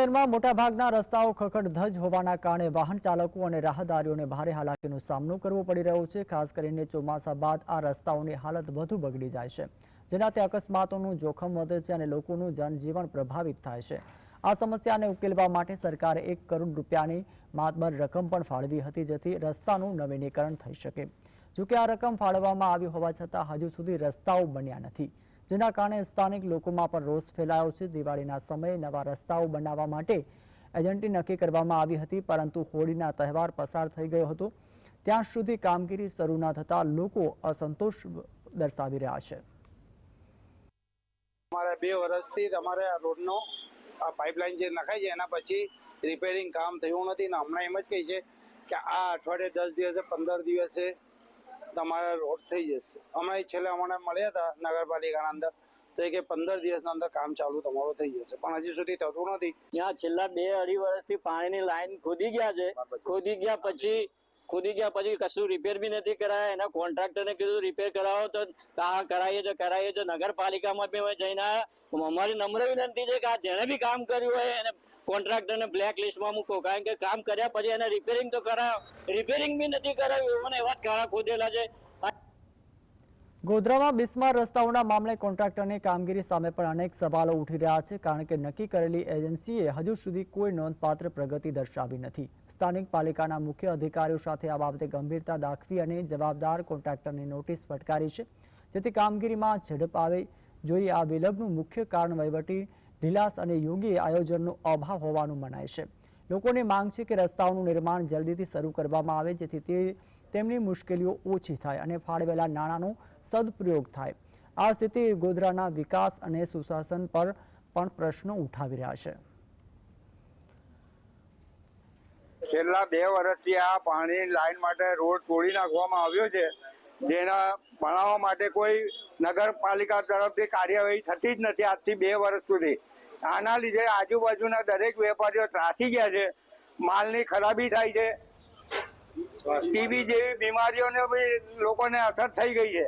શહેરમાં મોટાભાગના રસ્તાઓ ખખડધજ હોવાના કારણે વાહન ચાલકો અને રાહદારીઓને ભારે હાલાકીનો સામનો કરવો પડી રહ્યો છે। ખાસ કરીને ચોમાસા બાદ આ રસ્તાઓની હાલત વધુ બગડી જાય છે, જેનાથી અકસ્માતોનું જોખમ વધે છે અને લોકોનું જનજીવન પ્રભાવિત થાય છે। આ સમસ્યાને ઉકેલવા માટે સરકારે 1 કરોડ રૂપિયાની માતબર રકમ પણ ફાળવી હતી, જેથી રસ્તાનું નવીનીકરણ થઈ શકે। જોકે આ રકમ ફાળવવામાં આવી હોવા છતાં હજુ સુધી રસ્તાઓ બન્યા નથી, જેના કારણે સ્થાનિક લોકોમાં પણ રોષ ફેલાયો છે। દિવાળીના સમયે નવા રસ્તાઓ બનાવવા માટે એજન્સી નક્કી કરવામાં આવી હતી, પરંતુ હોળીના તહેવાર પસાર થઈ ગયો હતો ત્યાં સુધી કામગીરી શરૂ ન થતાં લોકો અસંતોષ દર્શાવી રહ્યા છે। અમારે 2 વર્ષથી તમારે આ રોડનો આ પાઇપલાઇન જે નખાઈ છે એના પછી રિપેરિંગ કામ થયું નથી ને હમણાં એમ જ કહી છે કે આ અઠવાડિયે 10 દિવસે 15 દિવસે તમારા રોડ થઈ જશે। હમણાં છેલ્લે અમને મળ્યા હતા નગરપાલિકાના અંદર, તો એ કે 15 દિવસના અંદર કામ ચાલુ તમારું થઈ જશે, પણ હજી સુધી થતું નથી। ત્યાં છેલ્લા 2-2.5 વર્ષથી પાણીની લાઈન ખોદી ગયા છે। ખોદી ગયા પછી કશું રિપેર બી નથી કરાયા। એના કોન્ટ્રાક્ટરને કીધું રિપેર કરાવો તો કરાવીએ છે। નગરપાલિકામાં બી જઈને આવ્યા। અમારી નમ્ર વિનંતી છે કે આ જેણે બી કામ કર્યું હોય એને કોન્ટ્રાક્ટરને બ્લેક લિસ્ટમાં મૂકો, કારણ કે કામ કર્યા પછી એને રિપેરિંગ તો કરાવો, રિપેરિંગ બી નથી કરાવ્યું અને એવા કાળા ખોદેલા છે। ગોધરામાં બિસ્માર રસ્તાઓના મામલે કોન્ટ્રાક્ટરની કામગીરી સામે પણ અનેક સવાલો ઉઠી રહ્યા છે, કારણ કે નક્કી કરેલી એજન્સીએ હજુ સુધી કોઈ નોંધપાત્ર પ્રગતિ દર્શાવી નથી। સ્થાનિક પાલિકાના મુખ્ય અધિકારીઓ સાથે આ બાબતે ગંભીરતા દાખવી અને જવાબદાર કોન્ટ્રાક્ટરની નોટિસ ફટકારી છે, જેથી કામગીરીમાં ઝડપ આવે। જોઈએ આ વિલંબનું મુખ્ય કારણ વહીવટી ઢીલાસ અને યોગ્ય આયોજનનો અભાવ હોવાનું મનાય છે। લોકોની માંગ છે કે રસ્તાઓનું નિર્માણ જલ્દીથી શરૂ કરવામાં આવે, જેથી તેમની મુશ્કેલીઓ ઓછી થાય અને ફાળવેલા નાણાંનો સદુપયોગ થાય। આ સ્થિતિ ગોધરાના વિકાસ અને સુશાસન પર પણ પ્રશ્નો ઉઠાવી રહ્યા છે। છેલ્લા 2 વર્ષથી આ પાણી લાઈન માટે રોડ તોડી નાખવામાં આવ્યો છે, જેના બનાવવા માટે કોઈ નગરપાલિકા તરફથી કાર્યવાહી થતી જ નથી આજથી 2 વર્ષ સુધી। આના લીધે આજુબાજુના દરેક વેપારીઓ ત્રાસી ગયા છે, માલની ખરાબી થાય છે, ટીબી જેવી બીમારીઓને બી લોકોને અસર થઈ ગઈ છે।